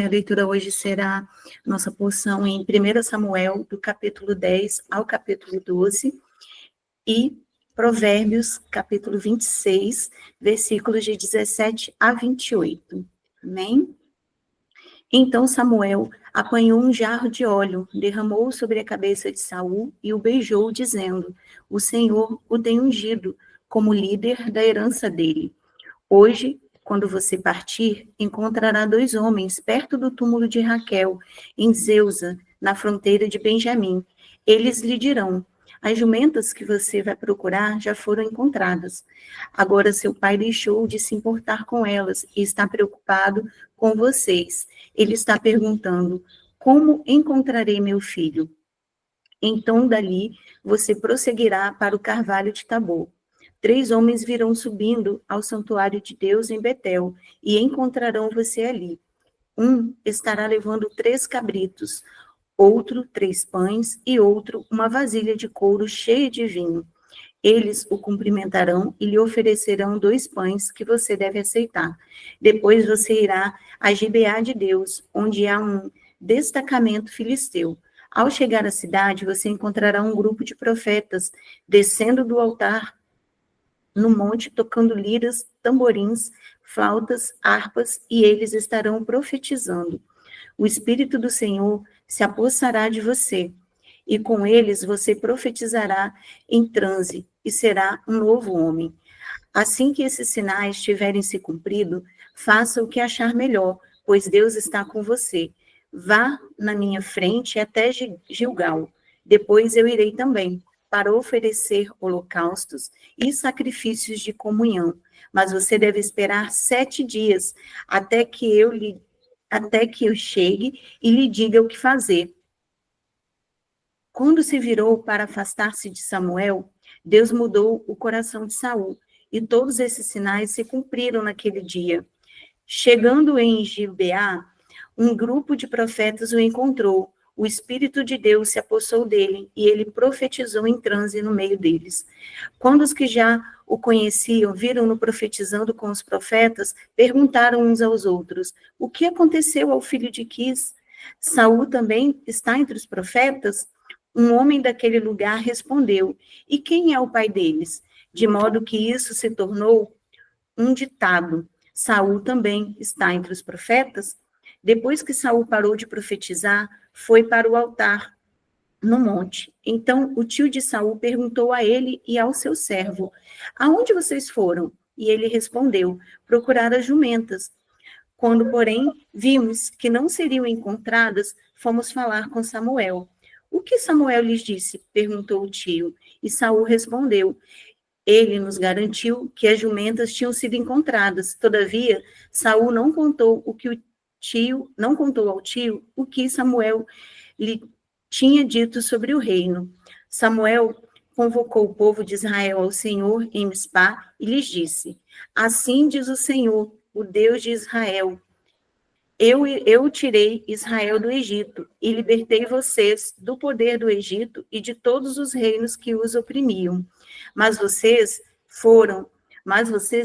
A leitura hoje será nossa porção em 1 Samuel, do capítulo 10 ao capítulo 12, e Provérbios, capítulo 26, versículos de 17 a 28. Amém? Então Samuel apanhou um jarro de óleo, derramou sobre a cabeça de Saul e o beijou, dizendo: O Senhor o tem ungido como líder da herança dele. Hoje, quando você partir, encontrará 2 homens perto do túmulo de Raquel, em Zeusa, na fronteira de Benjamim. Eles lhe dirão: as jumentas que você vai procurar já foram encontradas. Agora seu pai deixou de se importar com elas e está preocupado com vocês. Ele está perguntando: como encontrarei meu filho? Então, dali, você prosseguirá para o carvalho de Tabor. 3 homens virão subindo ao santuário de Deus em Betel e encontrarão você ali. Um estará levando 3 cabritos, outro 3 pães e outro uma vasilha de couro cheia de vinho. Eles o cumprimentarão e lhe oferecerão 2 pães que você deve aceitar. Depois você irá a Gibeá de Deus, onde há um destacamento filisteu. Ao chegar à cidade, você encontrará um grupo de profetas descendo do altar no monte, tocando liras, tamborins, flautas, harpas, e eles estarão profetizando. O Espírito do Senhor se apossará de você, e com eles você profetizará em transe, e será um novo homem. Assim que esses sinais tiverem se cumprido, faça o que achar melhor, pois Deus está com você. Vá na minha frente até Gilgal. Depois eu irei também, para oferecer holocaustos e sacrifícios de comunhão. Mas você deve esperar 7 dias até que eu chegue e lhe diga o que fazer. Quando se virou para afastar-se de Samuel, Deus mudou o coração de Saul, e todos esses sinais se cumpriram naquele dia. Chegando em Gibeá, um grupo de profetas o encontrou. O Espírito de Deus se apossou dele, e ele profetizou em transe no meio deles. Quando os que já o conheciam viram-no profetizando com os profetas, perguntaram uns aos outros: o que aconteceu ao filho de Quis? Saul também está entre os profetas? Um homem daquele lugar respondeu: e quem é o pai deles? De modo que isso se tornou um ditado: Saul também está entre os profetas? Depois que Saul parou de profetizar, foi para o altar no monte. Então o tio de Saul perguntou a ele e ao seu servo: aonde vocês foram? E ele respondeu: procurar as jumentas. Quando, porém, vimos que não seriam encontradas, fomos falar com Samuel. O que Samuel lhes disse? Perguntou o tio. E Saul respondeu: ele nos garantiu que as jumentas tinham sido encontradas. Todavia, Saul não contou ao tio o que Samuel lhe tinha dito sobre o reino. Samuel convocou o povo de Israel ao Senhor em Mispá e lhes disse: assim diz o Senhor, o Deus de Israel: eu tirei Israel do Egito e libertei vocês do poder do Egito e de todos os reinos que os oprimiam. Mas vocês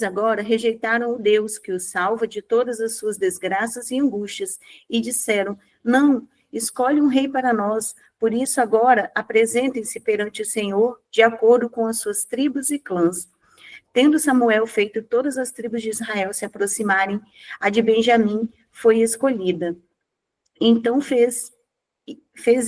agora rejeitaram o Deus que os salva de todas as suas desgraças e angústias e disseram: não, escolhe um rei para nós. Por isso agora apresentem-se perante o Senhor de acordo com as suas tribos e clãs. Tendo Samuel feito todas as tribos de Israel se aproximarem, a de Benjamim foi escolhida. Então fez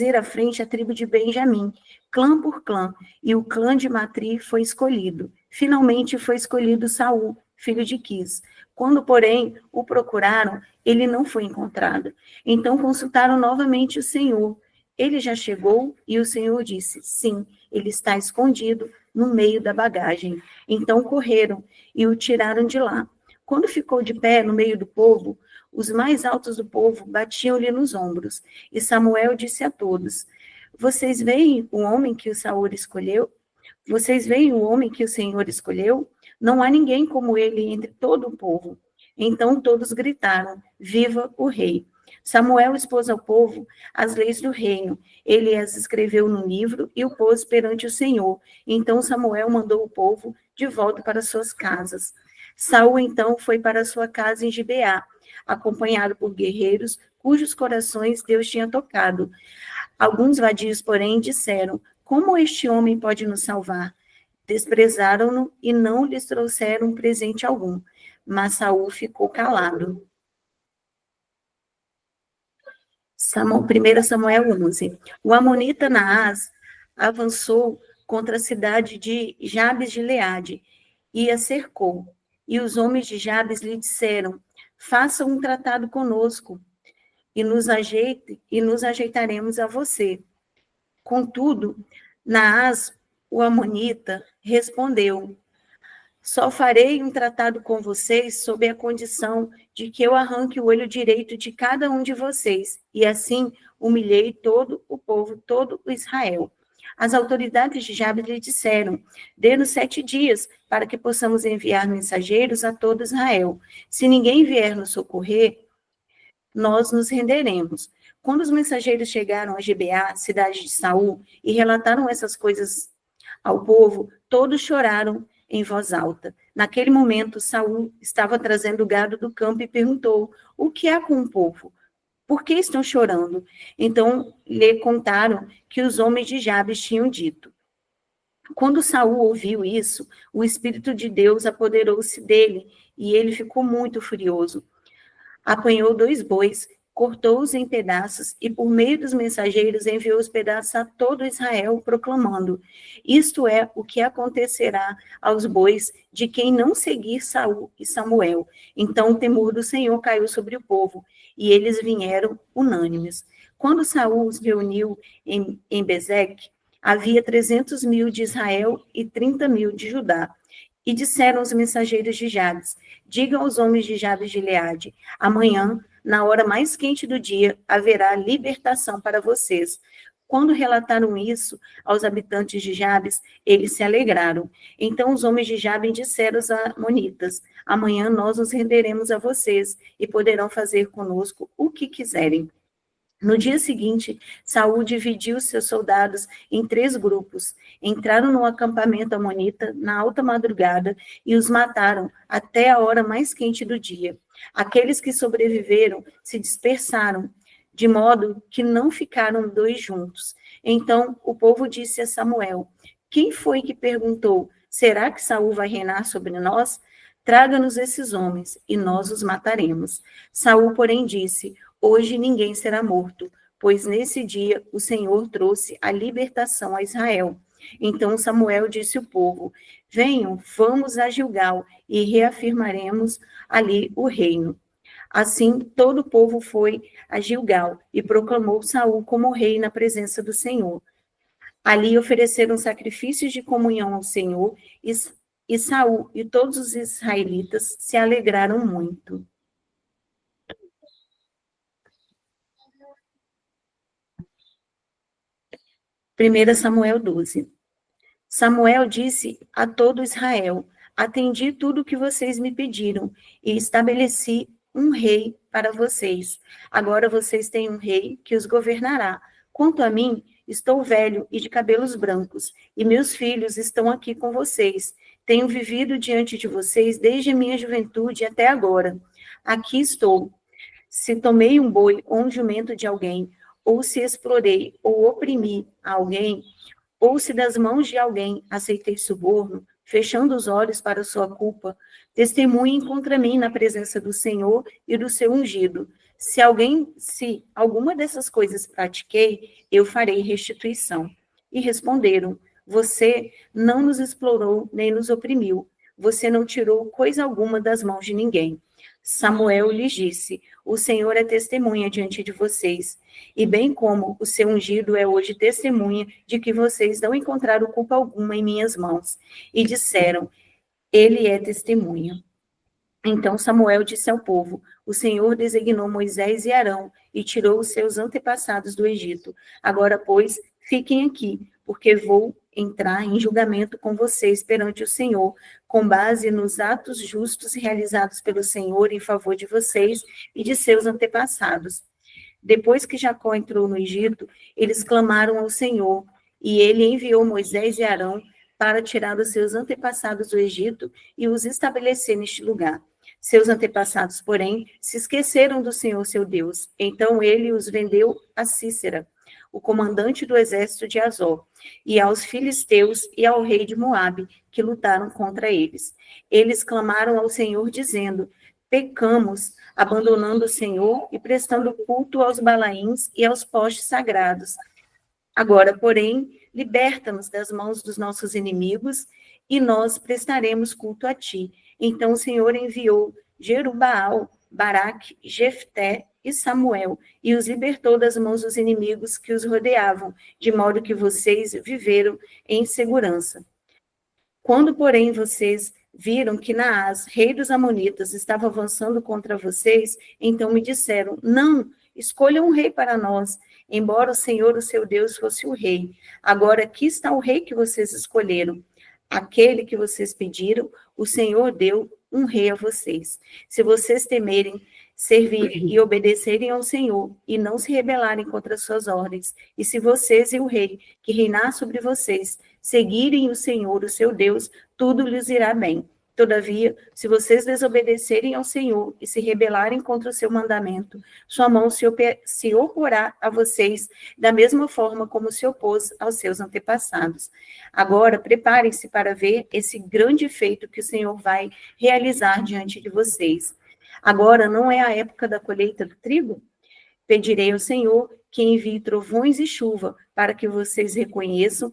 ir à frente a tribo de Benjamim, clã por clã, e o clã de Matri foi escolhido. Finalmente foi escolhido Saul, filho de Quis. Quando, porém, o procuraram, ele não foi encontrado. Então consultaram novamente o Senhor. Ele já chegou? E o Senhor disse: sim, ele está escondido no meio da bagagem. Então correram e o tiraram de lá. Quando ficou de pé no meio do povo, os mais altos do povo batiam-lhe nos ombros. E Samuel disse a todos: vocês veem o homem que o Saul escolheu? Vocês veem o homem que o Senhor escolheu? Não há ninguém como ele entre todo o povo. Então todos gritaram: viva o rei! Samuel expôs ao povo as leis do reino. Ele as escreveu num livro e o pôs perante o Senhor. Então Samuel mandou o povo de volta para suas casas. Saul então foi para sua casa em Gibeá, acompanhado por guerreiros cujos corações Deus tinha tocado. Alguns vadios, porém, disseram: como este homem pode nos salvar? Desprezaram-no e não lhes trouxeram presente algum. Mas Saul ficou calado. 1 Samuel 11. O amonita Naás avançou contra a cidade de Jabes de Gileade e a cercou. E os homens de Jabes lhe disseram: faça um tratado conosco e nos ajeitaremos a você. Contudo, Naás, o amonita, respondeu: só farei um tratado com vocês sob a condição de que eu arranque o olho direito de cada um de vocês, e assim humilhei todo o povo, todo o Israel. As autoridades de Jabes lhe disseram: dê-nos 7 dias para que possamos enviar mensageiros a todo Israel. Se ninguém vier nos socorrer, nós nos renderemos. Quando os mensageiros chegaram a Gibeá, cidade de Saul, e relataram essas coisas ao povo, todos choraram em voz alta. Naquele momento, Saul estava trazendo o gado do campo e perguntou: o que há com o povo? Por que estão chorando? Então lhe contaram que os homens de Jabes tinham dito. Quando Saul ouviu isso, o Espírito de Deus apoderou-se dele e ele ficou muito furioso. Apanhou 2 bois, cortou-os em pedaços e, por meio dos mensageiros, enviou os pedaços a todo Israel, proclamando: isto é o que acontecerá aos bois de quem não seguir Saul e Samuel. Então o temor do Senhor caiu sobre o povo, e eles vieram unânimes. Quando Saul os reuniu em Bezeque, havia 300.000 de Israel e 30.000 de Judá. E disseram os mensageiros de Jabes: digam aos homens de Jabes de Gileade: amanhã, na hora mais quente do dia, haverá libertação para vocês. Quando relataram isso aos habitantes de Jabes, eles se alegraram. Então os homens de Jabes disseram aos amonitas: amanhã nós nos renderemos a vocês e poderão fazer conosco o que quiserem. No dia seguinte, Saul dividiu seus soldados em 3 grupos. Entraram no acampamento amonita na alta madrugada e os mataram até a hora mais quente do dia. Aqueles que sobreviveram se dispersaram, de modo que não ficaram 2 juntos. Então o povo disse a Samuel: quem foi que perguntou: será que Saul vai reinar sobre nós? Traga-nos esses homens, e nós os mataremos. Saul, porém, disse: hoje ninguém será morto, pois nesse dia o Senhor trouxe a libertação a Israel. Então Samuel disse ao povo: venham, vamos a Gilgal e reafirmaremos ali o reino. Assim, todo o povo foi a Gilgal e proclamou Saul como rei na presença do Senhor. Ali ofereceram sacrifícios de comunhão ao Senhor e Saul e todos os israelitas se alegraram muito. 1 Samuel 12. Samuel disse a todo Israel: atendi tudo o que vocês me pediram e estabeleci um rei para vocês. Agora vocês têm um rei que os governará. Quanto a mim, estou velho e de cabelos brancos, e meus filhos estão aqui com vocês. Tenho vivido diante de vocês desde a minha juventude até agora. Aqui estou. Se tomei um boi ou um jumento de alguém, ou se explorei ou oprimi alguém, ou se das mãos de alguém aceitei suborno, fechando os olhos para sua culpa, testemunhem contra mim na presença do Senhor e do seu ungido. Se alguma dessas coisas pratiquei, eu farei restituição. E responderam: você não nos explorou nem nos oprimiu. Você não tirou coisa alguma das mãos de ninguém. Samuel lhes disse: o Senhor é testemunha diante de vocês, e bem como o seu ungido é hoje testemunha de que vocês não encontraram culpa alguma em minhas mãos. E disseram: ele é testemunha. Então Samuel disse ao povo: o Senhor designou Moisés e Arão e tirou os seus antepassados do Egito. Agora, pois, fiquem aqui, porque vou entrar em julgamento com vocês perante o Senhor, com base nos atos justos realizados pelo Senhor em favor de vocês e de seus antepassados. Depois que Jacó entrou no Egito, eles clamaram ao Senhor, e ele enviou Moisés e Arão para tirar os seus antepassados do Egito e os estabelecer neste lugar. Seus antepassados, porém, se esqueceram do Senhor seu Deus. Então ele os vendeu a Císera, o comandante do exército de Azor, e aos filisteus e ao rei de Moabe, que lutaram contra eles. Eles clamaram ao Senhor, dizendo: pecamos, abandonando o Senhor e prestando culto aos Balaíns e aos postes sagrados. Agora, porém, liberta-nos das mãos dos nossos inimigos e nós prestaremos culto a ti. Então o Senhor enviou Jerubaal, Baraque, Jefté e Samuel, e os libertou das mãos dos inimigos que os rodeavam, de modo que vocês viveram em segurança. Quando, porém, vocês viram que Naás, rei dos Amonitas, estava avançando contra vocês, então me disseram: não, escolham um rei para nós, embora o Senhor, o seu Deus, fosse o rei. Agora aqui está o rei que vocês escolheram. Aquele que vocês pediram, o Senhor deu um rei a vocês. Se vocês temerem, servirem e obedecerem ao Senhor, e não se rebelarem contra suas ordens, e se vocês e o rei, que reinar sobre vocês, seguirem o Senhor, o seu Deus, tudo lhes irá bem. Todavia, se vocês desobedecerem ao Senhor e se rebelarem contra o seu mandamento, sua mão se oporá a vocês da mesma forma como se opôs aos seus antepassados. Agora, preparem-se para ver esse grande feito que o Senhor vai realizar diante de vocês. Agora não é a época da colheita do trigo? Pedirei ao Senhor que envie trovões e chuva para que vocês reconheçam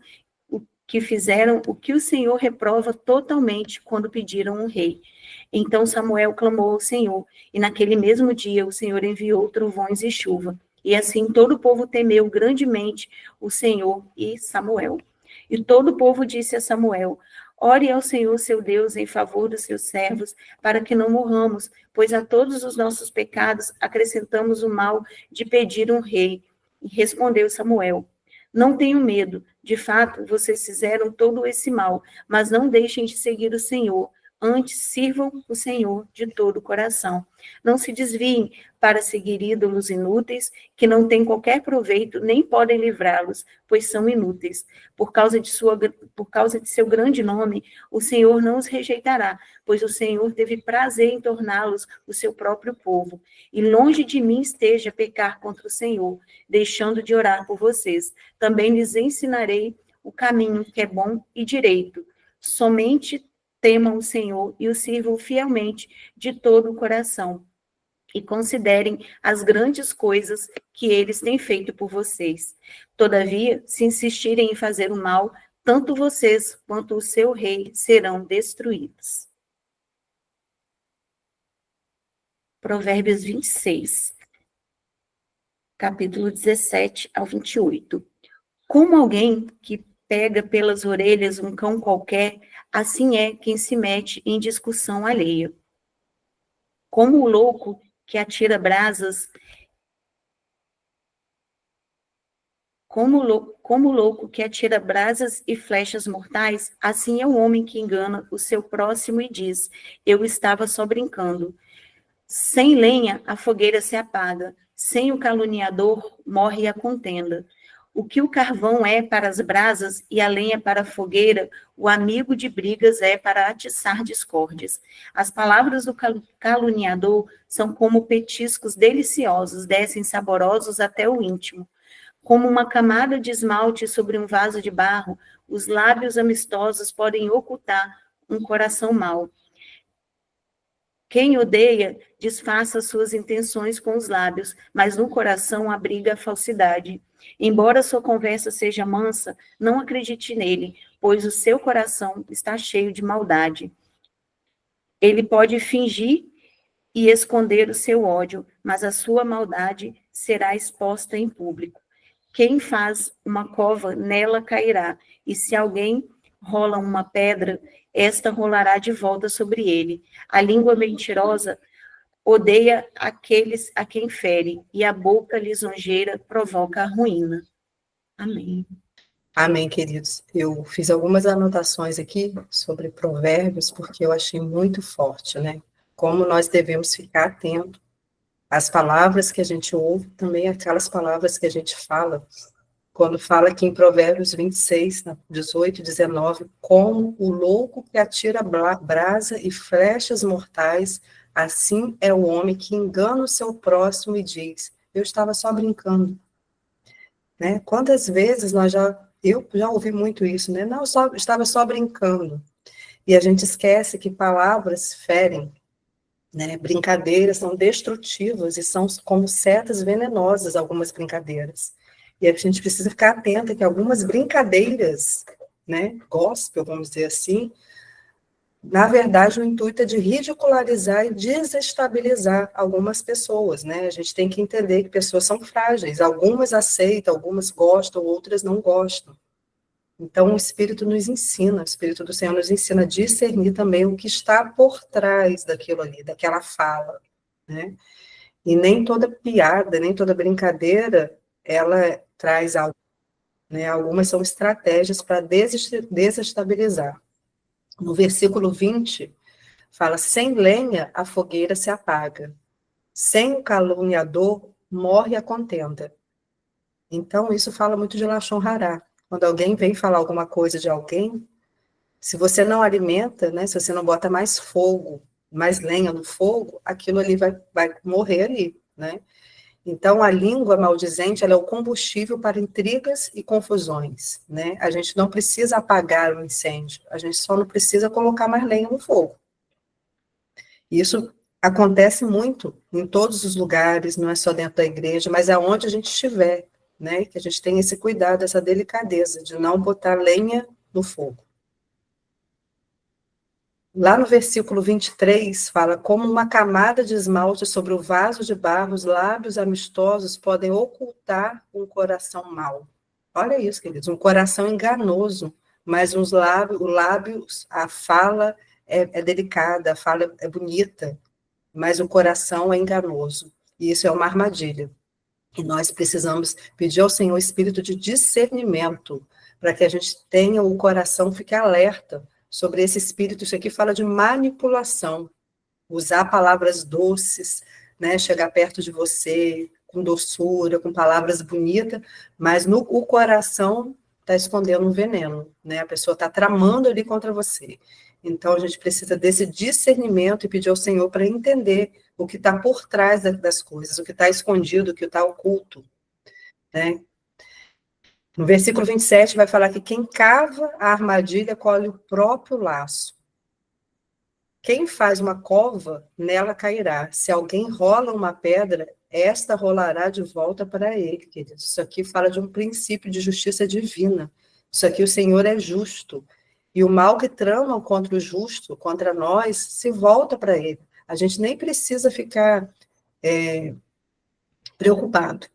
que fizeram o que o Senhor reprova totalmente quando pediram um rei. Então Samuel clamou ao Senhor, e naquele mesmo dia o Senhor enviou trovões e chuva. E assim todo o povo temeu grandemente o Senhor e Samuel. E todo o povo disse a Samuel: ore ao Senhor seu Deus em favor dos seus servos, para que não morramos, pois a todos os nossos pecados acrescentamos o mal de pedir um rei. E respondeu Samuel: não tenham medo, de fato, vocês fizeram todo esse mal, mas não deixem de seguir o Senhor, antes sirvam o Senhor de todo o coração. Não se desviem para seguir ídolos inúteis, que não têm qualquer proveito, nem podem livrá-los, pois são inúteis. Por causa de seu grande nome, o Senhor não os rejeitará, pois o Senhor teve prazer em torná-los o seu próprio povo. E longe de mim esteja pecar contra o Senhor, deixando de orar por vocês. Também lhes ensinarei o caminho que é bom e direito. Somente temam o Senhor e o sirvam fielmente de todo o coração. E considerem as grandes coisas que eles têm feito por vocês. Todavia, se insistirem em fazer o mal, tanto vocês quanto o seu rei serão destruídos. Provérbios 26, capítulo 17 ao 28. Como alguém que pega pelas orelhas um cão qualquer, assim é quem se mete em discussão alheia. Como o louco que atira brasas, como o louco que atira brasas e flechas mortais, assim é o homem que engana o seu próximo e diz: eu estava só brincando. Sem lenha, a fogueira se apaga, sem o caluniador, morre a contenda. O que o carvão é para as brasas e a lenha para a fogueira, o amigo de brigas é para atiçar discórdias. As palavras do caluniador são como petiscos deliciosos, descem saborosos até o íntimo. Como uma camada de esmalte sobre um vaso de barro, os lábios amistosos podem ocultar um coração mau. Quem odeia, disfarça suas intenções com os lábios, mas no coração abriga a falsidade. Embora sua conversa seja mansa, não acredite nele, pois o seu coração está cheio de maldade. Ele pode fingir e esconder o seu ódio, mas a sua maldade será exposta em público. Quem faz uma cova, nela cairá, e se alguém rola uma pedra, esta rolará de volta sobre ele. A língua mentirosa odeia aqueles a quem fere, e a boca lisonjeira provoca a ruína. Amém. Amém, queridos. Eu fiz algumas anotações aqui sobre provérbios, porque eu achei muito forte, né? Como nós devemos ficar atentos às palavras que a gente ouve, também aquelas palavras que a gente fala, quando fala aqui em Provérbios 26, 18 e 19, como o louco que atira brasa e flechas mortais, Assim é o homem que engana o seu próximo e diz, eu estava só brincando. Né? Quantas vezes eu já ouvi muito isso, né? Não, estava só brincando. E a gente esquece que palavras ferem, né? Brincadeiras são destrutivas e são como setas venenosas algumas brincadeiras. E a gente precisa ficar atenta que algumas brincadeiras, né, gospel, vamos dizer assim, na verdade, o intuito é de ridicularizar e desestabilizar algumas pessoas, né? A gente tem que entender que pessoas são frágeis, algumas aceitam, algumas gostam, outras não gostam. Então, o Espírito nos ensina, o Espírito do Senhor nos ensina a discernir também o que está por trás daquilo ali, daquela fala, né? E nem toda piada, nem toda brincadeira, ela traz algo, né? Algumas são estratégias para desestabilizar. No versículo 20, fala, sem lenha a fogueira se apaga, sem o caluniador morre a contenda. Então, isso fala muito de Lashon Hará. Quando alguém vem falar alguma coisa de alguém, se você não alimenta, né, se você não bota mais fogo, mais lenha no fogo, aquilo ali vai morrer ali, né? Então, a língua maldizente, ela é o combustível para intrigas e confusões, né? A gente não precisa apagar o incêndio, a gente só não precisa colocar mais lenha no fogo. Isso acontece muito em todos os lugares, não é só dentro da igreja, mas aonde a gente estiver, né? Que a gente tenha esse cuidado, essa delicadeza de não botar lenha no fogo. Lá no versículo 23, fala, como uma camada de esmalte sobre o vaso de barro, os lábios amistosos podem ocultar um coração mau. Olha isso, queridos, um coração enganoso, mas os lábios, a fala é delicada, a fala é bonita, mas o coração é enganoso. E isso é uma armadilha. E nós precisamos pedir ao Senhor espírito de discernimento, para que a gente tenha o coração, fique alerta sobre esse espírito. Isso aqui fala de manipulação, usar palavras doces, né, chegar perto de você com doçura, com palavras bonitas, mas o coração está escondendo um veneno, né? A pessoa está tramando ali contra você. Então, a gente precisa desse discernimento e pedir ao Senhor para entender o que está por trás das coisas, o que está escondido, o que está oculto, né? No versículo 27 vai falar que quem cava a armadilha colhe o próprio laço. Quem faz uma cova, nela cairá. Se alguém rola uma pedra, esta rolará de volta para ele, queridos. Isso aqui fala de um princípio de justiça divina. Isso aqui o Senhor é justo. E o mal que tramam contra o justo, contra nós, se volta para ele. A gente nem precisa ficar preocupado.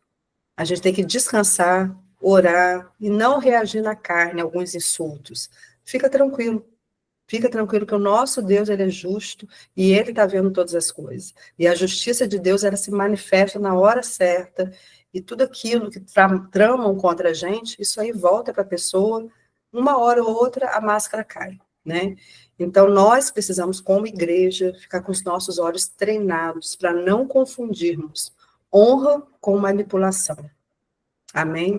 A gente tem que descansar, orar e não reagir na carne a alguns insultos. Fica tranquilo. Fica tranquilo que o nosso Deus, ele é justo e ele está vendo todas as coisas. E a justiça de Deus, ela se manifesta na hora certa e tudo aquilo que tramam contra a gente, isso aí volta para a pessoa, uma hora ou outra a máscara cai, né? Então, nós precisamos, como igreja, ficar com os nossos olhos treinados para não confundirmos honra com manipulação. Amém?